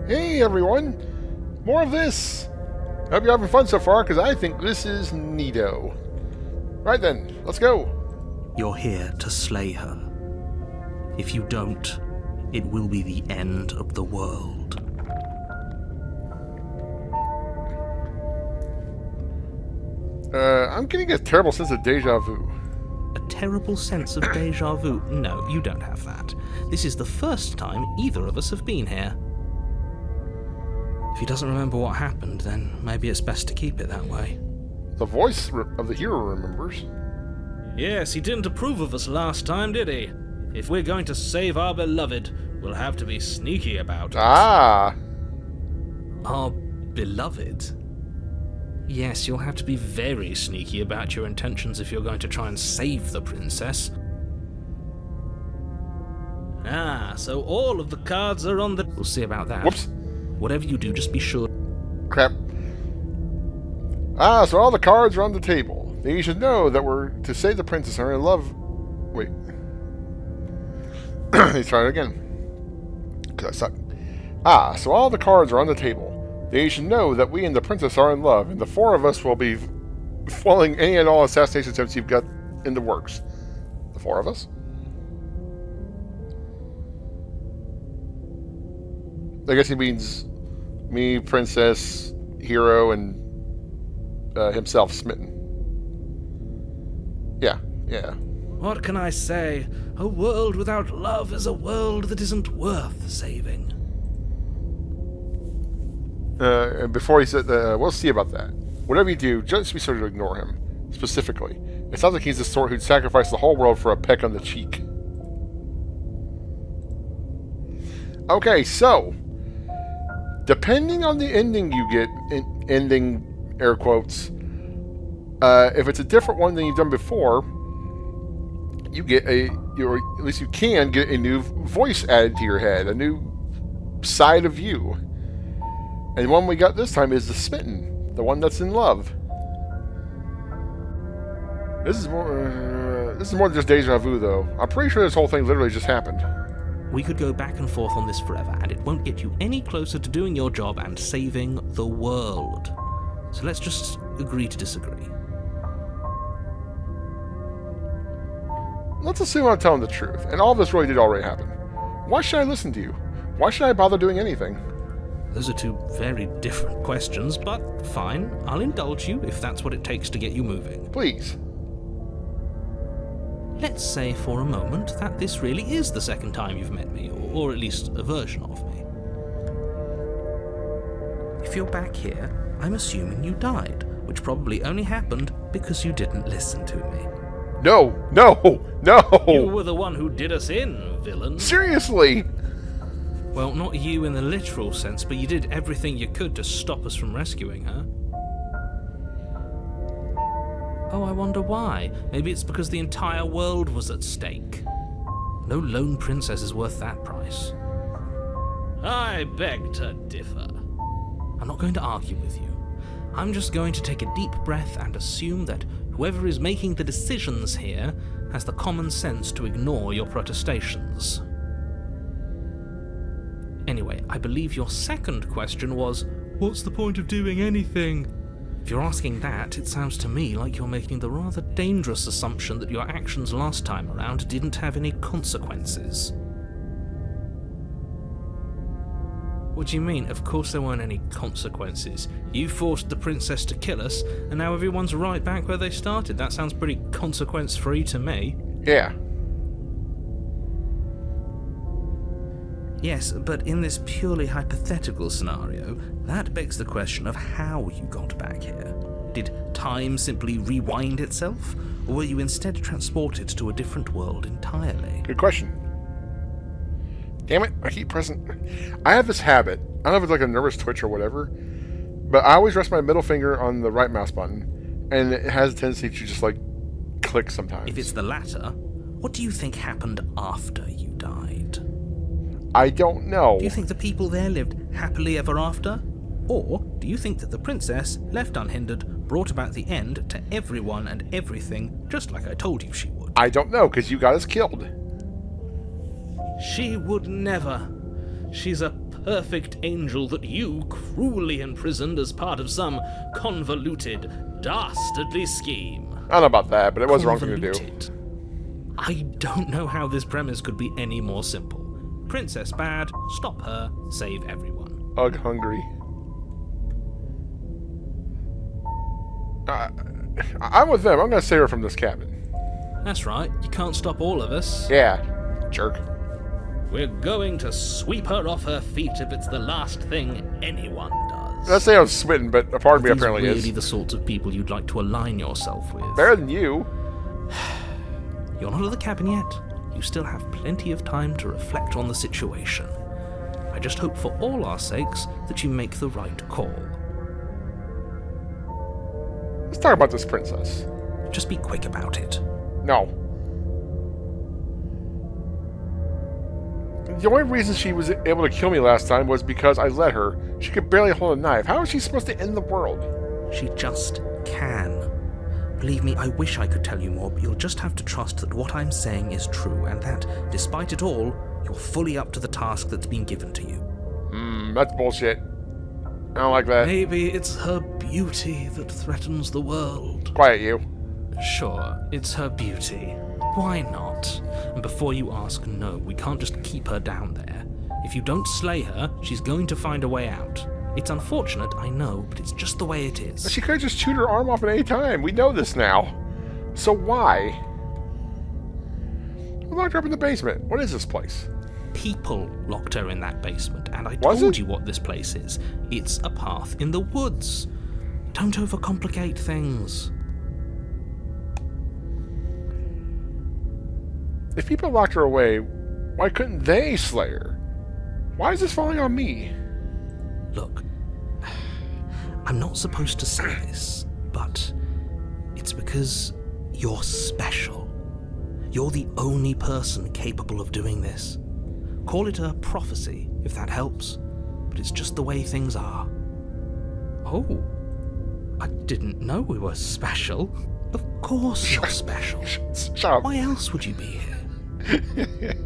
Hey everyone! More of this! I hope you're having fun so far, because I think this is neato. Right then, let's go! You're here to slay her. If you don't, it will be the end of the world. I'm getting a terrible sense of deja vu. A terrible sense of deja vu? No, you don't have that. This is the first time either of us have been here. If he doesn't remember what happened, then maybe it's best to keep it that way. The voice of the hero remembers. Yes, he didn't approve of us last time, did he? If we're going to save our beloved, we'll have to be sneaky about it. Ah! Our beloved? Yes, you'll have to be very sneaky about your intentions if you're going to try and save the princess. Ah, so all of the cards are on the... We'll see about that. Whoops! Whatever you do, just be sure. Crap. Ah, so all the cards are on the table. Then you should know that we're to save the princess and her in love... Wait. Let's try it again. Because I suck. Ah, so all the cards are on the table. Then you should know that we and the princess are in love, and the four of us will be foiling any and all assassination attempts you've got in the works. The four of us? I guess he means me, princess, hero, and himself, Smitten. Yeah. What can I say? A world without love is a world that isn't worth saving. And before he said, we'll see about that. Whatever you do, just be sure to ignore him. Specifically. It sounds like he's the sort who'd sacrifice the whole world for a peck on the cheek. Okay, so... depending on the ending you get, ending air quotes, if it's a different one than you've done before, you get or at least you can get a new voice added to your head, a new side of you. And the one we got this time is the Smitten, the one that's in love. This is more than just deja vu, though. I'm pretty sure this whole thing literally just happened. We could go back and forth on this forever, and it won't get you any closer to doing your job and saving the world. So let's just agree to disagree. Let's assume I'm telling the truth, and all this really did already happen. Why should I listen to you? Why should I bother doing anything? Those are two very different questions, but fine. I'll indulge you if that's what it takes to get you moving. Please. Let's say for a moment that this really is the second time you've met me, or at least a version of me. If you're back here, I'm assuming you died, which probably only happened because you didn't listen to me. No! You were the one who did us in, villain. Seriously! Well, not you in the literal sense, but you did everything you could to stop us from rescuing her. Oh, I wonder why. Maybe it's because the entire world was at stake. No lone princess is worth that price. I beg to differ. I'm not going to argue with you. I'm just going to take a deep breath and assume that whoever is making the decisions here has the common sense to ignore your protestations. Anyway, I believe your second question was, what's the point of doing anything? If you're asking that, it sounds to me like you're making the rather dangerous assumption that your actions last time around didn't have any consequences. What do you mean? Of course there weren't any consequences. You forced the princess to kill us, and now everyone's right back where they started. That sounds pretty consequence-free to me. Yeah. Yes, but in this purely hypothetical scenario, that begs the question of how you got back here. Did time simply rewind itself, or were you instead transported to a different world entirely? Good question. Damn it, I keep pressing... I have this habit. I don't know if it's like a nervous twitch or whatever, but I always rest my middle finger on the right mouse button, and it has a tendency to just, like, click sometimes. If it's the latter, what do you think happened after you died? I don't know. Do you think the people there lived happily ever after? Or do you think that the princess, left unhindered, brought about the end to everyone and everything, just like I told you she would? I don't know, because you got us killed. She would never. She's a perfect angel that you cruelly imprisoned as part of some convoluted, dastardly scheme. I don't know about that, but it was the wrong thing to do. Convoluted. I don't know how this premise could be any more simple. Princess bad, stop her, save everyone. Ugh, hungry. I'm with them. I'm gonna save her from this cabin. That's right, you can't stop all of us. Yeah, jerk. We're going to sweep her off her feet if it's the last thing anyone does. Let's say I was smitten, but a part of me These apparently really is. the sorts of people you'd like to align yourself with. Better than you. You're not at the cabin yet. You still have plenty of time to reflect on the situation. I just hope for all our sakes that you make the right call. Let's talk about this princess. Just be quick about it. No. The only reason she was able to kill me last time was because I let her. She could barely hold a knife. How is she supposed to end the world? She just can. Believe me, I wish I could tell you more, but you'll just have to trust that what I'm saying is true, and that, despite it all, you're fully up to the task that's been given to you. That's bullshit. I don't like that. Maybe it's her beauty that threatens the world. Quiet you. Sure, it's her beauty. Why not? And before you ask, no, we can't just keep her down there. If you don't slay her, she's going to find a way out. It's unfortunate, I know, but it's just the way it is. She could have just chewed her arm off at any time. We know this now. So why? We locked her up in the basement. What is this place? People locked her in that basement, and I Was told it? you what this place is. It's a path in the woods. Don't overcomplicate things. If people locked her away, why couldn't they slay her? Why is this falling on me? Look, I'm not supposed to say this, but it's because you're special. You're the only person capable of doing this. Call it a prophecy, if that helps, but it's just the way things are. Oh, I didn't know we were special. Of course you're special. Shut up. Why else would you be here?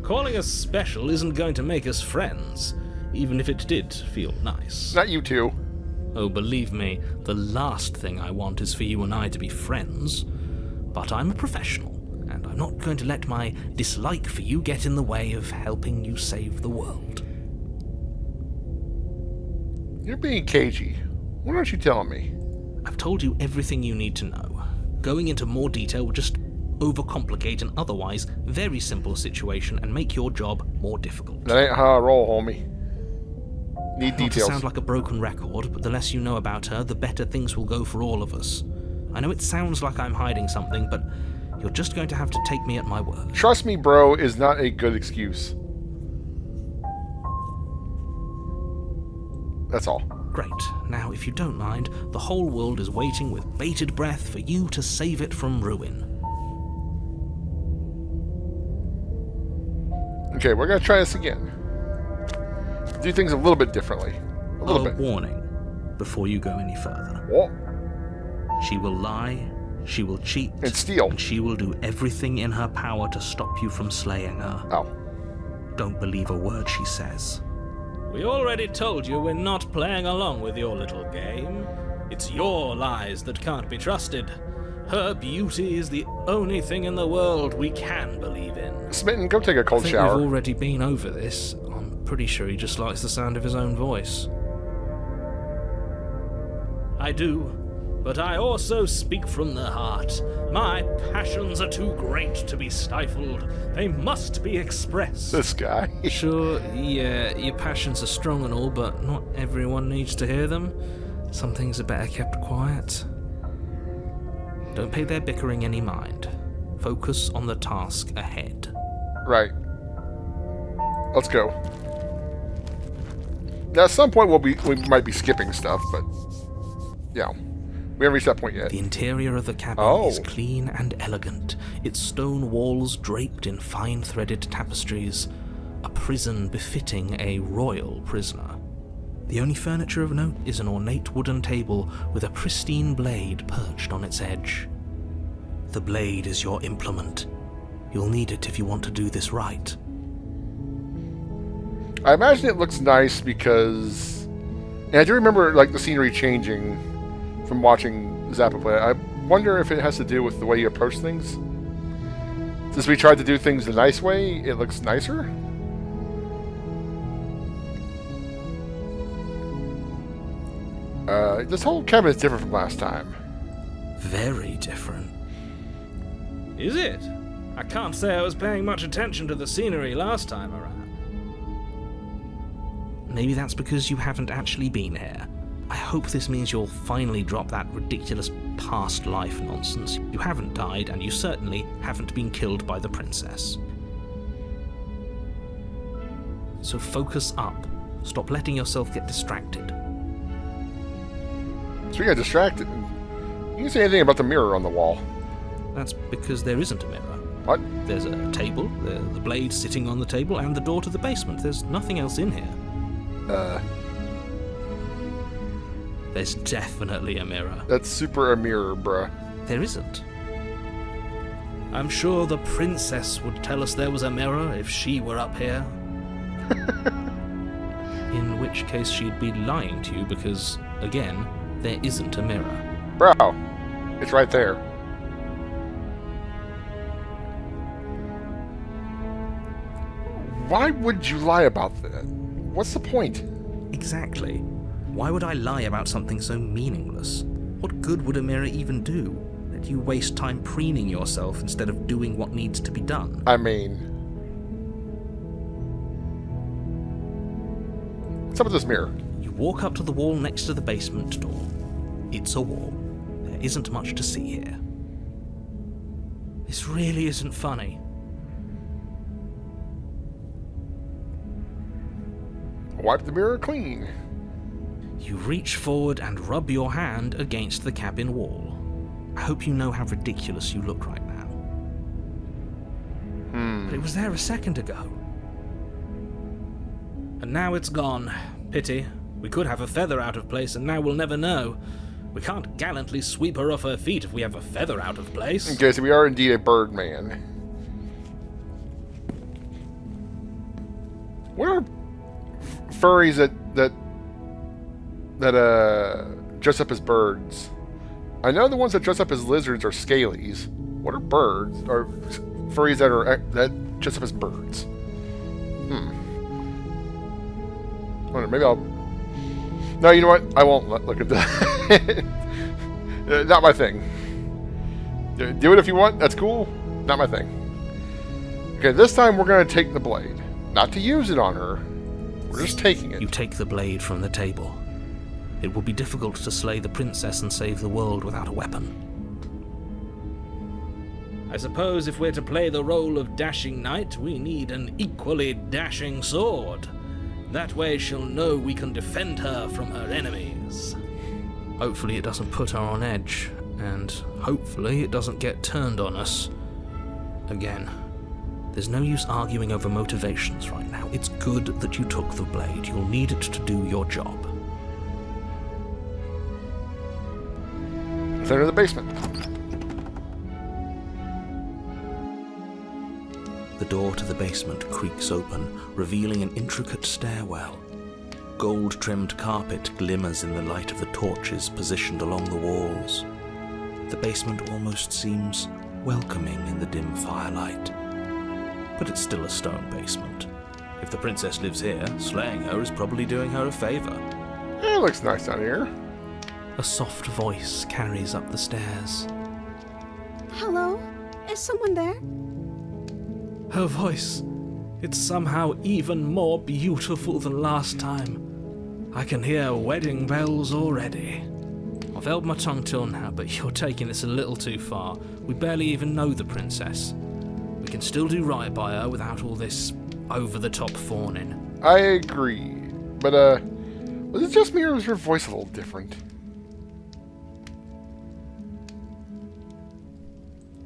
Calling us special isn't going to make us friends, even if it did feel nice. Not you two. Oh, believe me, the last thing I want is for you and I to be friends. But I'm a professional, and I'm not going to let my dislike for you get in the way of helping you save the world. You're being cagey. Why aren't you telling me? I've told you everything you need to know. Going into more detail will just overcomplicate an otherwise very simple situation and make your job more difficult. That ain't how I roll, homie. Need Not to details. sound like a broken record, but the less you know about her, the better things will go for all of us. I know it sounds like I'm hiding something, but you're just going to have to take me at my word. Trust me, bro, is not a good excuse. That's all. Great. Now, if you don't mind, the whole world is waiting with bated breath for you to save it from ruin. Okay, we're gonna try this again. Do things a little bit differently. A little bit. Warning, before you go any further. What? She will lie, she will cheat, And steal. and she will do everything in her power to stop you from slaying her. Oh. Don't believe a word she says. We already told you we're not playing along with your little game. It's your lies that can't be trusted. Her beauty is the only thing in the world we can believe in. Smitten, go take a I cold think shower. we've already been over this. I'm pretty sure he just likes the sound of his own voice. I do, but I also speak from the heart. My passions are too great to be stifled. They must be expressed. This guy. Sure, yeah, your passions are strong and all, but not everyone needs to hear them. Some things are better kept quiet. Don't pay their bickering any mind. Focus on the task ahead. Right. Let's go. Now, at some point we might be skipping stuff, but yeah, we haven't reached that point yet. The interior of the cabin Oh. is clean and elegant, its stone walls draped in fine-threaded tapestries, a prison befitting a royal prisoner. The only furniture of note is an ornate wooden table with a pristine blade perched on its edge. The blade is your implement. You'll need it if you want to do this right. I imagine it looks nice because, and I do remember like the scenery changing from watching Zappa play. I wonder if it has to do with the way you approach things. Since we tried to do things the nice way, it looks nicer. This whole cabin is different from last time. Very different. Is it? I can't say I was paying much attention to the scenery last time around. Maybe that's because you haven't actually been here. I hope this means you'll finally drop that ridiculous past life nonsense. You haven't died, and you certainly haven't been killed by the princess. So focus up. Stop letting yourself get distracted. So we got distracted. You can say anything about the mirror on the wall. That's because there isn't a mirror. What? There's a table, the blade sitting on the table, and the door to the basement. There's nothing else in here. There's definitely a mirror. That's super a mirror, bruh. There isn't. I'm sure the princess would tell us there was a mirror if she were up here. In which case she'd be lying to you because, again, there isn't a mirror. Bro, it's right there. Why would you lie about that? What's the point? Exactly. Why would I lie about something so meaningless? What good would a mirror even do? That you waste time preening yourself instead of doing what needs to be done. I mean... What's up with this mirror? You walk up to the wall next to the basement door. It's a wall. There isn't much to see here. This really isn't funny. Wipe the mirror clean. You reach forward and rub your hand against the cabin wall. I hope you know how ridiculous you look right now. But it was there a second ago. And now it's gone. Pity. We could have a feather out of place, and now we'll never know. We can't gallantly sweep her off her feet if we have a feather out of place. Okay, so we are indeed a bird man. What are furries that dress up as birds? I know the ones that dress up as lizards are scalies. What are birds? Or furries that dress up as birds? I wonder, maybe I'll... No, you know what? I won't look at that. Not my thing. Do it if you want. That's cool. Not my thing. Okay, this time we're going to take the blade. Not to use it on her. We're just taking it. You take the blade from the table. It will be difficult to slay the princess and save the world without a weapon. I suppose if we're to play the role of dashing knight, we need an equally dashing sword. That way she'll know we can defend her from her enemies. Hopefully it doesn't put her on edge, and hopefully it doesn't get turned on us. Again, there's no use arguing over motivations right now. It's good that you took the blade. You'll need it to do your job. Center of the basement. The door to the basement creaks open, revealing an intricate stairwell. Gold-trimmed carpet glimmers in the light of the torches positioned along the walls. The basement almost seems welcoming in the dim firelight. But it's still a stone basement. If the princess lives here, slaying her is probably doing her a favor. It looks nice down here. A soft voice carries up the stairs. Hello? Is someone there? Her voice, it's somehow even more beautiful than last time. I can hear wedding bells already. I've held my tongue till now, but you're taking this a little too far. We barely even know the princess. We can still do right by her without all this over-the-top fawning. I agree. But, was it just me or was her voice a little different?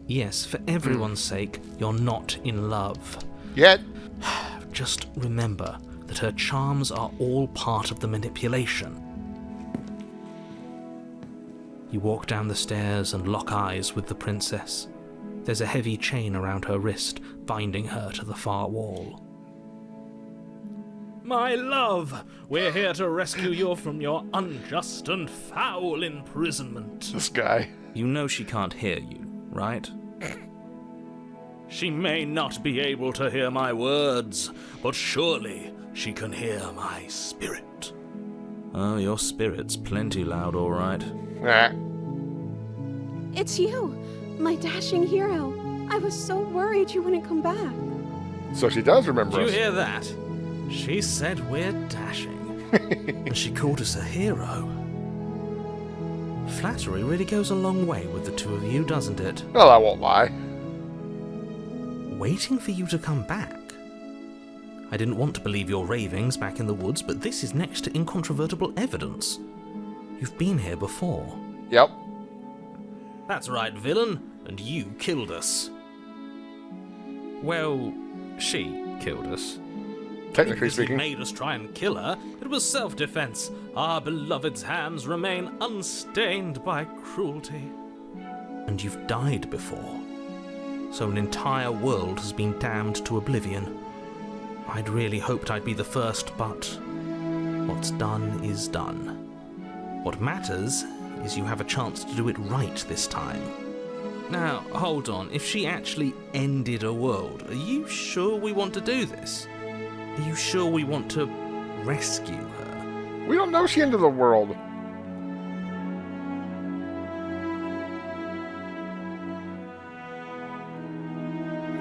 Yes, for everyone's sake, you're not in love. Yet. Just remember that her charms are all part of the manipulation. You walk down the stairs and lock eyes with the princess. There's a heavy chain around her wrist, binding her to the far wall. My love, we're here to rescue you from your unjust and foul imprisonment. This guy. You know she can't hear you, right? She may not be able to hear my words, but surely she can hear my spirit. Oh, your spirit's plenty loud, all right. Nah. It's you, my dashing hero. I was so worried you wouldn't come back. So she does remember Did you us. hear that? She said we're dashing. And she called us a hero. Flattery really goes a long way with the two of you, doesn't it? Well, I won't lie. Waiting for you to come back. I didn't want to believe your ravings back in the woods, but this is next to incontrovertible evidence. You've been here before. Yep. That's right, villain, and you killed us. Well, she killed us. Technically Because he speaking. made us try and kill her, it was self-defense. Our beloved's hands remain unstained by cruelty. And you've died before. So an entire world has been damned to oblivion. I'd really hoped I'd be the first, but what's done is done. What matters is you have a chance to do it right this time. Now, hold on. If she actually ended a world, are you sure we want to do this? Are you sure we want to rescue her? We don't know she ended the world.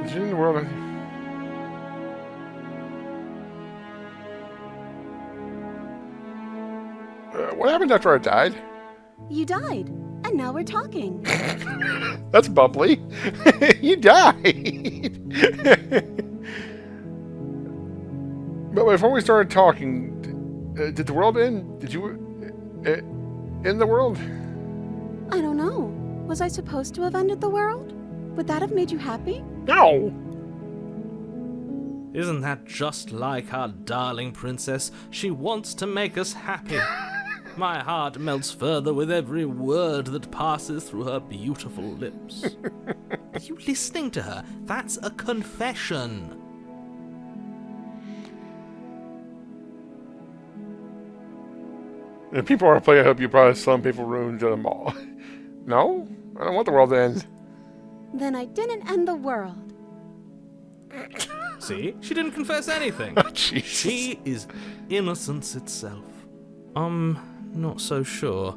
Is she in the world? What happened after I died? You died, and now we're talking. That's bubbly. You died. But before we started talking, did the world end? Did you end the world? I don't know. Was I supposed to have ended the world? Would that have made you happy? No. Isn't that just like our darling princess? She wants to make us happy. My heart melts further with every word that passes through her beautiful lips. Are you listening to her? That's a confession. If people want to play, I hope you probably some people ruined them all. No? I don't want the world to end. Then I didn't end the world. See? She didn't confess anything. Jesus. She is innocence itself. Not so sure.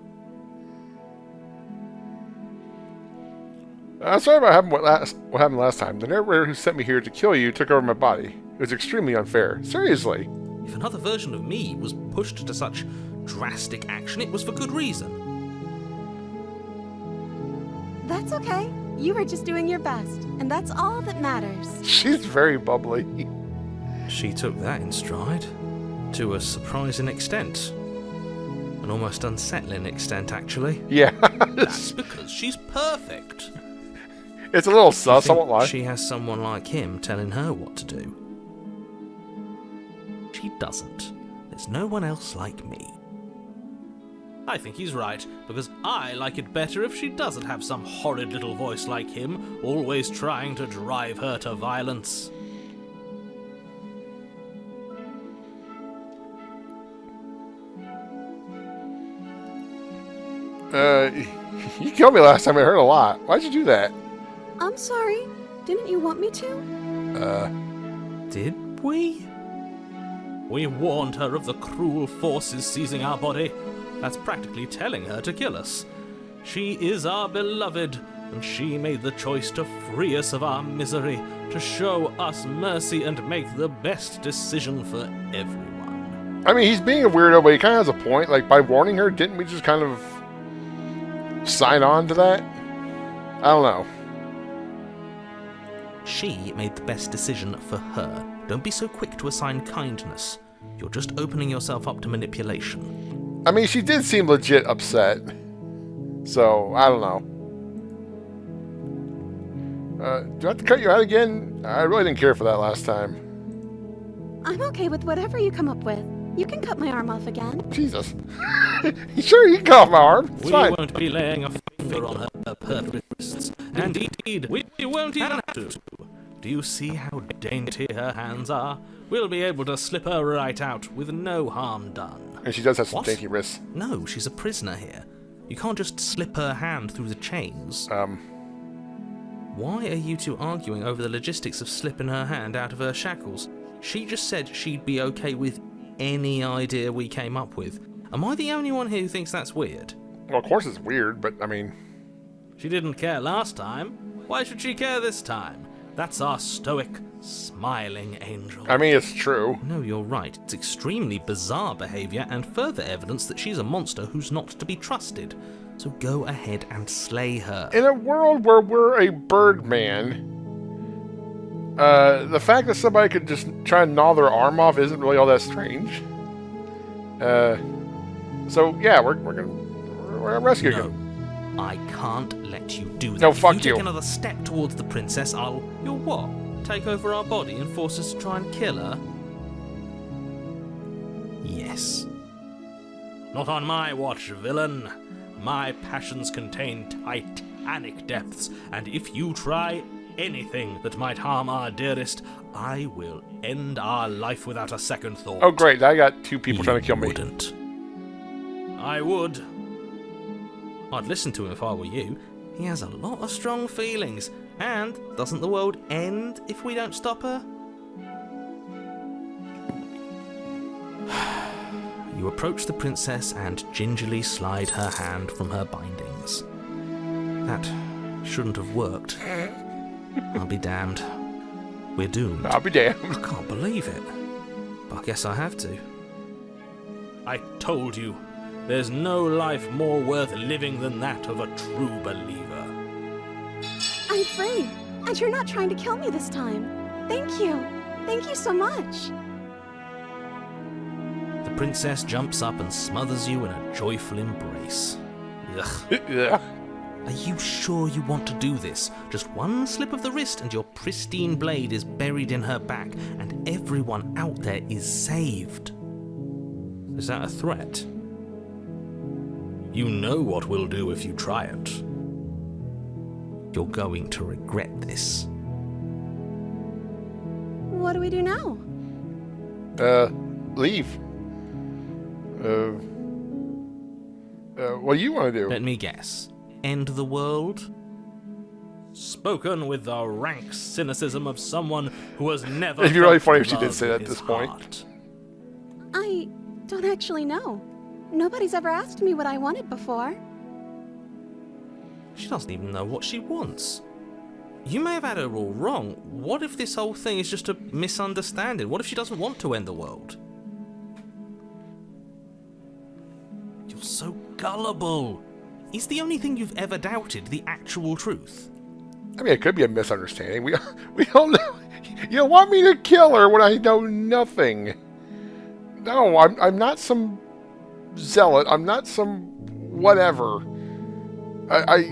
Sorry about what happened last time. The narrator who sent me here to kill you took over my body. It was extremely unfair. Seriously. If another version of me was pushed to such drastic action, it was for good reason. That's okay. You were just doing your best, and that's all that matters. She's very bubbly. She took that in stride. To a surprising extent. An almost unsettling extent, actually. Yeah. That's because she's perfect. It's a little sus, I Think won't lie. she has someone like him telling her what to do. She doesn't. There's no one else like me. I think he's right, because I like it better if she doesn't have some horrid little voice like him, always trying to drive her to violence. You killed me last time. It hurt a lot. Why'd you do that? I'm sorry. Didn't you want me to? Did we? We warned her of the cruel forces seizing our body. That's practically telling her to kill us. She is our beloved, and she made the choice to free us of our misery, to show us mercy and make the best decision for everyone. I mean, he's being a weirdo, but he kind of has a point. Like, by warning her, didn't we just kind of sign on to that? I don't know. She made the best decision for her. Don't be so quick to assign kindness. You're just opening yourself up to manipulation. I mean, she did seem legit upset. So, I don't know. Do I have to cut you out again? I really didn't care for that last time. I'm okay with whatever you come up with. You can cut my arm off again. Jesus. Sure, you can cut off my arm. It's We fine. won't be laying a finger on her perfect wrists, and indeed, we won't even have to. Do you see how dainty her hands are? We'll be able to slip her right out with no harm done. And she does have some What? dainty wrists. No, she's a prisoner here. You can't just slip her hand through the chains. Why are you two arguing over the logistics of slipping her hand out of her shackles? She just said she'd be okay with any idea we came up with. Am I the only one here who thinks that's weird? Well, of course it's weird, but I mean... She didn't care last time. Why should she care this time? That's our stoic, smiling angel. I mean, it's true. No, you're right. It's extremely bizarre behaviour and further evidence that she's a monster who's not to be trusted. So go ahead and slay her. In a world where we're a Birdman, the fact that somebody could just try and gnaw their arm off isn't really all that strange. So yeah, we're gonna rescue No, him. I can't let you do that. No, If fuck you you. take another step towards the princess, I'll... You'll what? Take over our body and force us to try and kill her? Yes. Not on my watch, villain. My passions contain titanic depths, and if you try anything that might harm our dearest, I will end our life without a second thought. Oh great, I got two people You trying to kill me. wouldn't. I would. I'd listen to him if I were you. He has a lot of strong feelings. And doesn't the world end if we don't stop her? You approach the princess and gingerly slide her hand from her bindings. That shouldn't have worked. I'll be damned. We're doomed. I'll be damned. I can't believe it. But I guess I have to. I told you, there's no life more worth living than that of a true believer. I'm free, and you're not trying to kill me this time. Thank you. Thank you so much. The princess jumps up and smothers you in a joyful embrace. Ugh. Yeah. Are you sure you want to do this? Just one slip of the wrist and your pristine blade is buried in her back, and everyone out there is saved. Is that a threat? You know what we'll do if you try it. You're going to regret this. What do we do now? Leave. What do you want to do? Let me guess. End the world? Spoken with the rank cynicism of someone who has never. It'd be really felt funny if she did love say that in at his this point. heart. I don't actually know. Nobody's ever asked me what I wanted before. She doesn't even know what she wants. You may have had her all wrong. What if this whole thing is just a misunderstanding? What if she doesn't want to end the world? You're so gullible. Is the only thing you've ever doubted the actual truth? I mean, it could be a misunderstanding. We don't know. You want me to kill her when I know nothing? No, I'm not some zealot. I'm not some whatever. I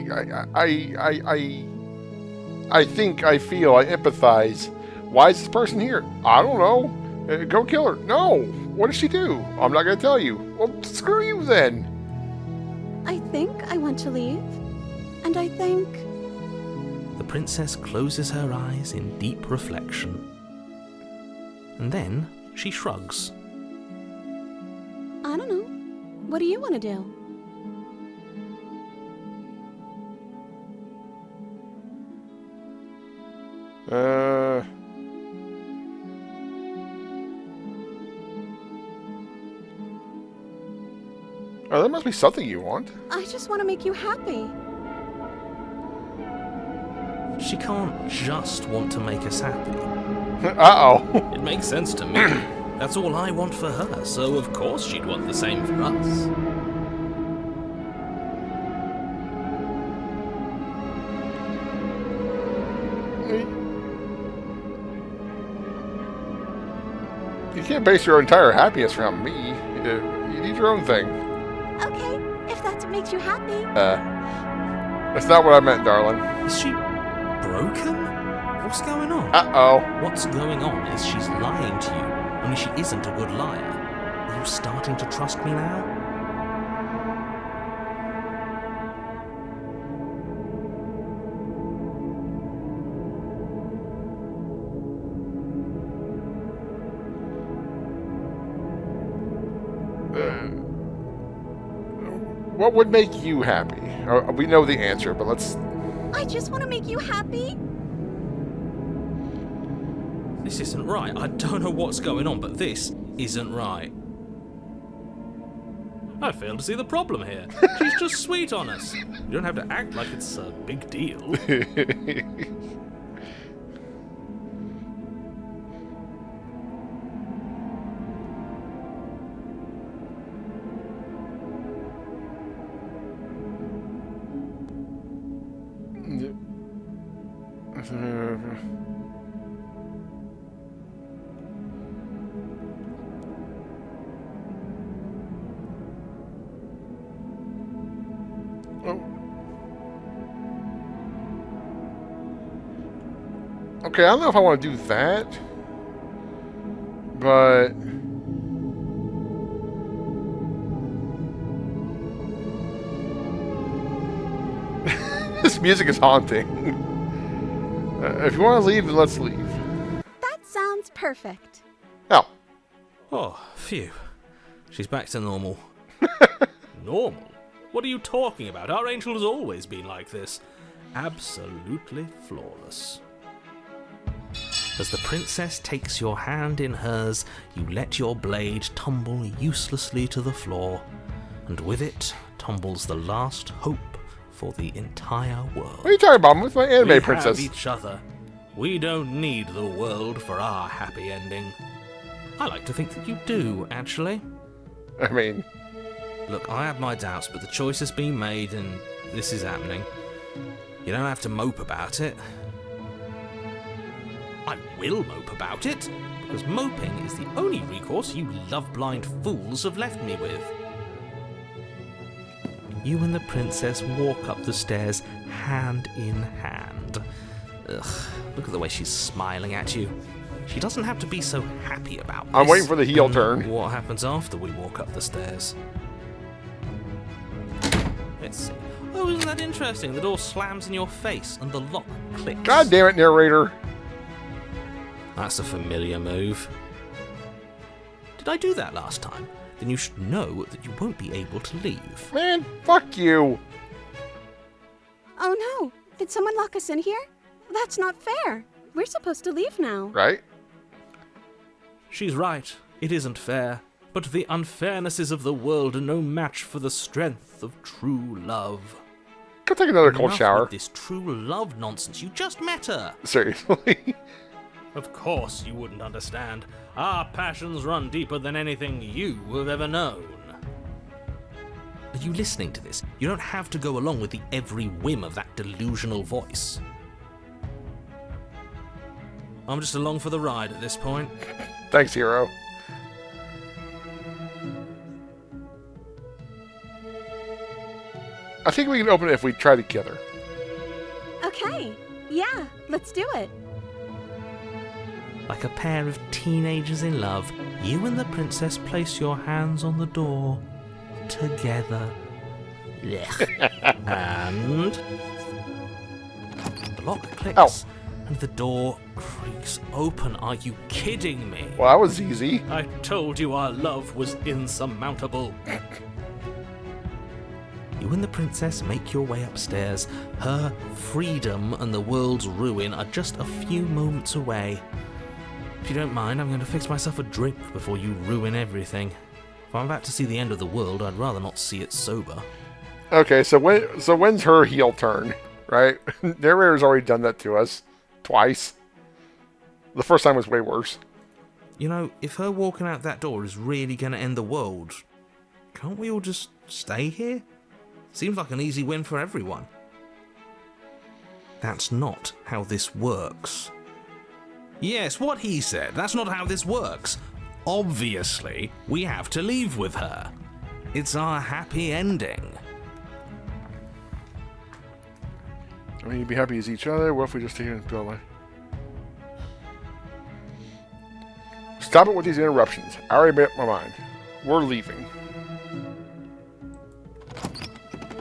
think, I feel, I empathize. Why is this person here? I don't know. Go kill her. No. What does she do? I'm not going to tell you. Well, screw you then. I think I want to leave. And I think... The princess closes her eyes in deep reflection. And then she shrugs. I don't know. What do you want to do? Oh, there must be something you want. I just want to make you happy. She can't just want to make us happy. Uh-oh. It makes sense to me. That's all I want for her, so of course she'd want the same for us. You can't base your entire happiness around me. You need your own thing. Okay, if that's what makes you happy. That's not what I meant, darling. Is she broken? What's going on? Uh-oh. What's going on is she's lying to you, only she isn't a good liar. Are you starting to trust me now? What would make you happy? We know the answer, but let's... I just want to make you happy. This isn't right. I don't know what's going on, but this isn't right. I fail to see the problem here. She's just sweet on us. You don't have to act like it's a big deal. Okay, I don't know if I want to do that, but this music is haunting. If you want to leave, then let's leave. That sounds perfect. Oh, Oh, phew. She's back to normal. Normal? What are you talking about? Our angel has always been like this. Absolutely flawless. As the princess takes your hand in hers, you let your blade tumble uselessly to the floor, and with it tumbles the last hope for the entire world. what are you talking about? I'm with my anime We princess. have each other. We don't need the world for our happy ending. I like to think that you do, actually. I mean, Look, I have my doubts, but the choice has been made and this is happening. You don't have to mope about it. I will mope about it, because moping is the only recourse you love-blind fools have left me with. You and the princess walk up the stairs hand in hand. Ugh, look at the way she's smiling at you. She doesn't have to be so happy about this. I'm waiting for the heel And turn. What happens after we walk up the stairs? Let's see. Oh, isn't that interesting? The door slams in your face and the lock clicks. God damn it, narrator. That's a familiar move. Did I do that last time? Then you should know that you won't be able to leave. Man, fuck you. Oh no! Did someone lock us in here? That's not fair. We're supposed to leave now. Right? She's right. It isn't fair. But the unfairnesses of the world are no match for the strength of true love. Go take another cold Enough shower. with this true love nonsense. You just met her. Seriously. Of course you wouldn't understand. Our passions run deeper than anything you have ever known. Are you listening to this? You don't have to go along with the every whim of that delusional voice. I'm just along for the ride at this point. Thanks, hero. I think we can open it if we try together. Okay. Yeah, let's do it. Like a pair of teenagers in love, you and the princess place your hands on the door together. And the lock clicks Ow. and the door creaks open. Are you kidding me? Well, that was easy. I told you our love was insurmountable. You and the princess make your way upstairs. Her freedom and the world's ruin are just a few moments away. If you don't mind, I'm going to fix myself a drink before you ruin everything. If I'm about to see the end of the world, I'd rather not see it sober. Okay, so when's her heel turn? Right? Narrator's already done that to us twice. The first time was way worse. You know, if her walking out that door is really going to end the world, can't we all just stay here? Seems like an easy win for everyone. That's not how this works. Yes, what he said. That's not how this works. Obviously, we have to leave with her. It's our happy ending. I mean, you'd be happy as each other. What if we just stay here and go away? Stop it with these interruptions. I already made up my mind. We're leaving.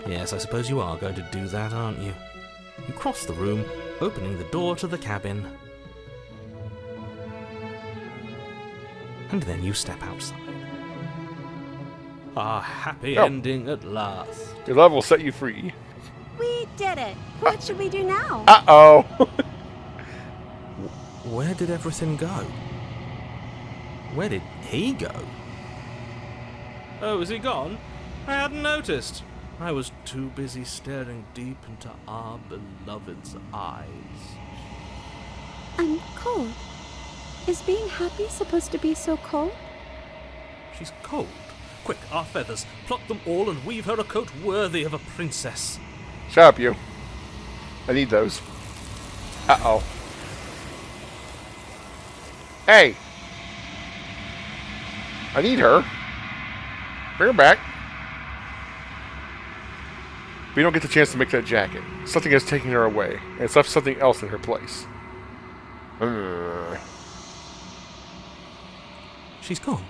Yes, I suppose you are going to do that, aren't you? You cross the room, opening the door to the cabin. And then you step outside. A happy Oh. ending at last. Your love will set you free. We did it. What should we do now? Uh-oh. Where did everything go? Where did he go? Oh, is he gone? I hadn't noticed. I was too busy staring deep into our beloved's eyes. I'm cold. Is being happy supposed to be so cold? She's cold. Quick, our feathers. Pluck them all and weave her a coat worthy of a princess. Shut up, you. I need those. Uh-oh. Hey! I need her. Bring her back. We don't get the chance to make that jacket. Something has taken her away, and it's left something else in her place. She's gone.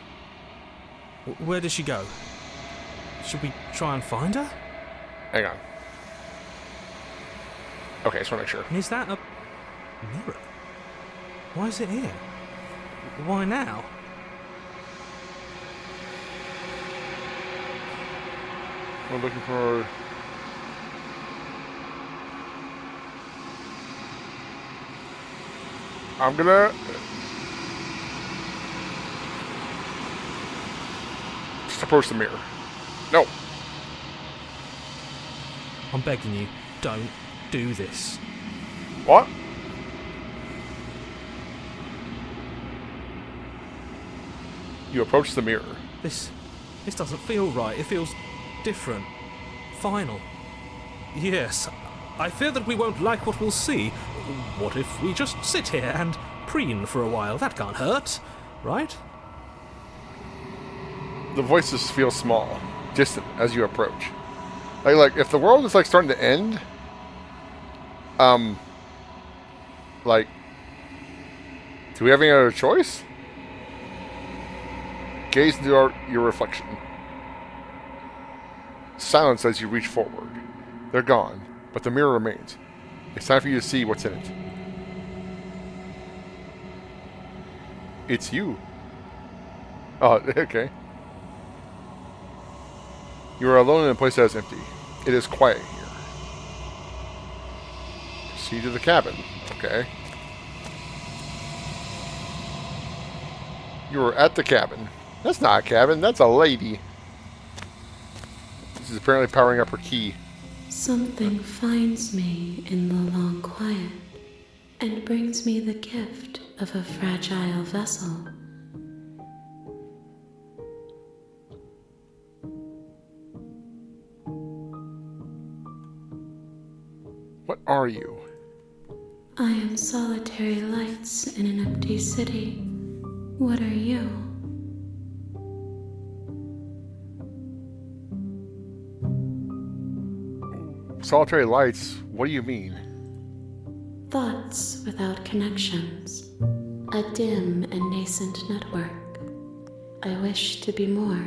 Where did she go? Should we try and find her? Hang on. Okay, just want to make sure. And is that a mirror? Why is it here? Why now? I'm looking for... I'm gonna... just approach the mirror. No. I'm begging you, don't do this. What? You approach the mirror. This doesn't feel right. It feels different. Final. Yes, I fear that we won't like what we'll see. What if we just sit here and preen for a while? That can't hurt, right? The voices feel small, distant as you approach. Like if the world is like starting to end, like, do we have any other choice? Gaze into your reflection. Silence as you reach forward. They're gone, but the mirror remains. It's time for you to see what's in it. It's you. Oh, okay. You are alone in a place that is empty. It is quiet here. Proceed to the cabin. Okay. You are at the cabin. That's not a cabin, that's a lady. She's apparently powering up her key. Something finds me in the long quiet and brings me the gift of a fragile vessel. What are you? I am solitary lights in an empty city. What are you? Solitary lights? What do you mean? Thoughts without connections. A dim and nascent network. I wish to be more.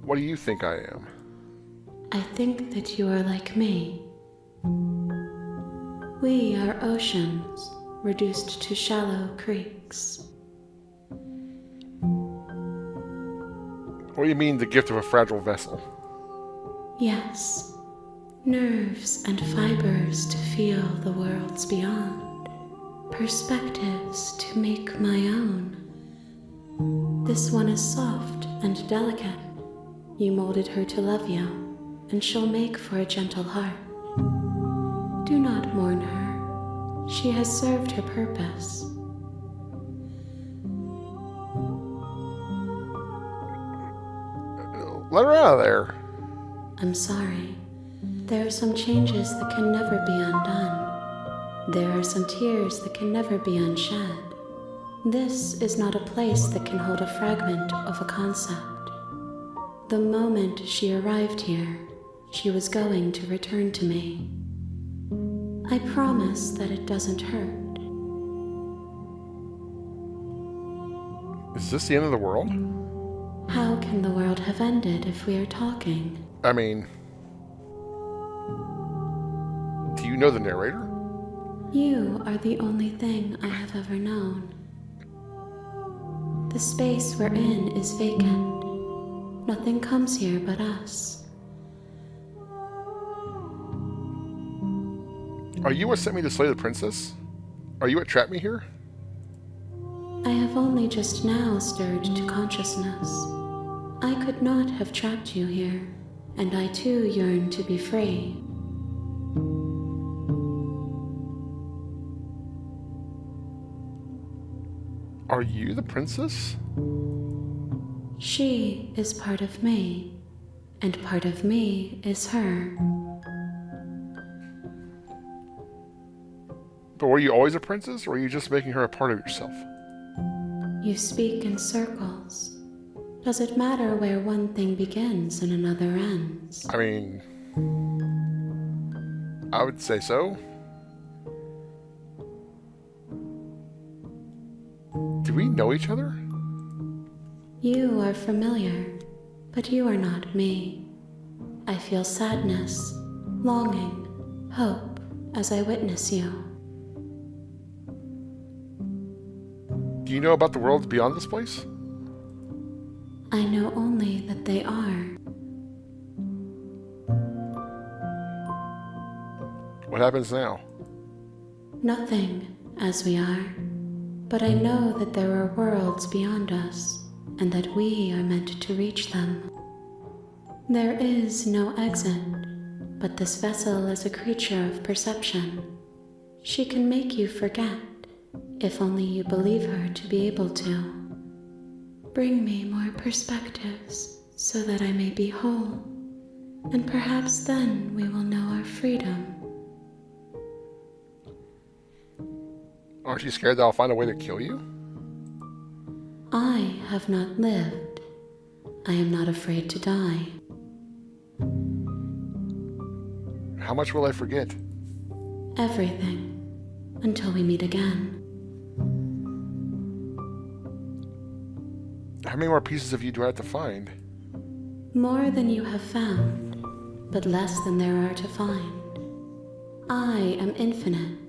What do you think I am? I think that you are like me. We are oceans, reduced to shallow creeks. What do you mean, the gift of a fragile vessel? Yes, nerves and fibers to feel the worlds beyond, perspectives to make my own. This one is soft and delicate. You molded her to love you, and she'll make for a gentle heart. Do not mourn her. She has served her purpose. Let her out of there. I'm sorry. There are some changes that can never be undone. There are some tears that can never be unshed. This is not a place that can hold a fragment of a concept. The moment she arrived here, she was going to return to me. I promise that it doesn't hurt. Is this the end of the world? How can the world have ended if we are talking? I mean... do you know the narrator? You are the only thing I have ever known. The space we're in is vacant. Nothing comes here but us. Are you what sent me to slay the princess? Are you what trapped me here? I have only just now stirred to consciousness. I could not have trapped you here, and I too yearn to be free. Are you the princess? She is part of me, and part of me is her. But were you always a princess, or were you just making her a part of yourself? You speak in circles. Does it matter where one thing begins and another ends? I mean, I would say so. Do we know each other? You are familiar, but you are not me. I feel sadness, longing, hope as I witness you. Do you know about the worlds beyond this place? I know only that they are. What happens now? Nothing, as we are. But I know that there are worlds beyond us, and that we are meant to reach them. There is no exit, but this vessel is a creature of perception. She can make you forget, if only you believe her to be able to. Bring me more perspectives, so that I may be whole, and perhaps then we will know our freedom. Aren't you scared that I'll find a way to kill you? I have not lived. I am not afraid to die. How much will I forget? Everything, until we meet again. How many more pieces of you do I have to find? More than you have found, but less than there are to find. I am infinite.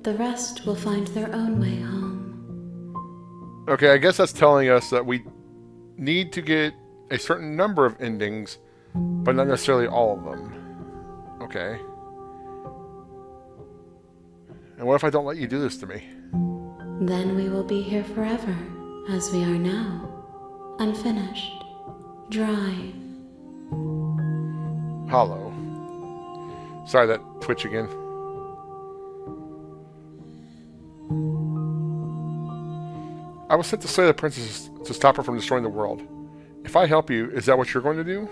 The rest will find their own way home. Okay, I guess that's telling us that we need to get a certain number of endings, but not necessarily all of them. Okay. And what if I don't let you do this to me? Then we will be here forever, as we are now. Unfinished. Dry. Hollow. Sorry, that twitch again. I was sent to slay the princess to stop her from destroying the world. If I help you, is that what you're going to do?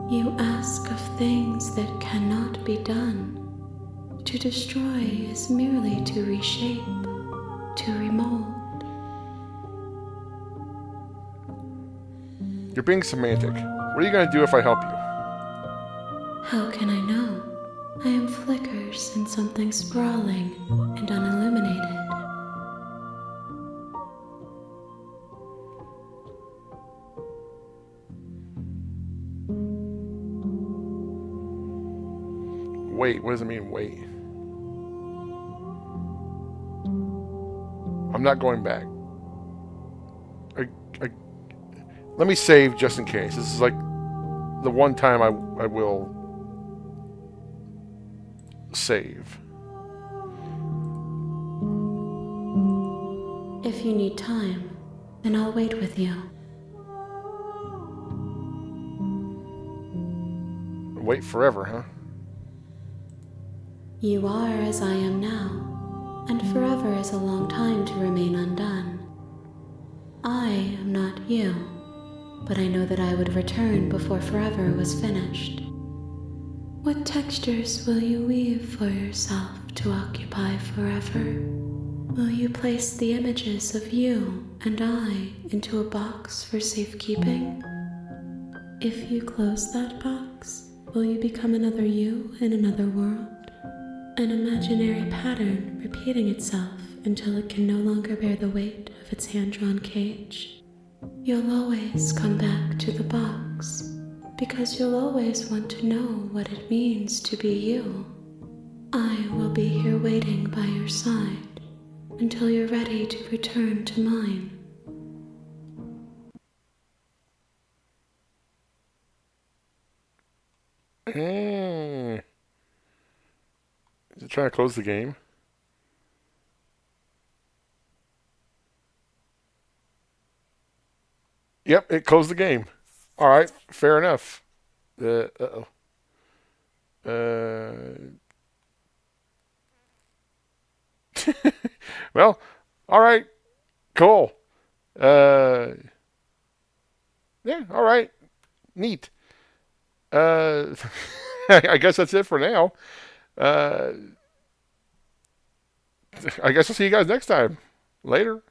You ask of things that cannot be done. To destroy is merely to reshape, to remold. You're being semantic. What are you going to do if I help you? How can I know? I am flickers in something sprawling and unilluminated. Wait, what does it mean, wait? I'm not going back. Let me save just in case. This is like the one time I will save. If you need time, then I'll wait with you. Wait forever, huh? You are as I am now, and forever is a long time to remain undone. I am not you, but I know that I would return before forever was finished. What textures will you weave for yourself to occupy forever? Will you place the images of you and I into a box for safekeeping? If you close that box, will you become another you in another world? An imaginary pattern repeating itself until it can no longer bear the weight of its hand-drawn cage. You'll always come back to the box, because you'll always want to know what it means to be you. I will be here waiting by your side, until you're ready to return to mine. Is it trying to close the game? Yep, it closed the game. All right, fair enough. Uh-oh. Well, all right, cool. Uh, yeah, all right, neat. Uh, I guess that's it for now. Uh, I guess I'll see you guys next time. Later.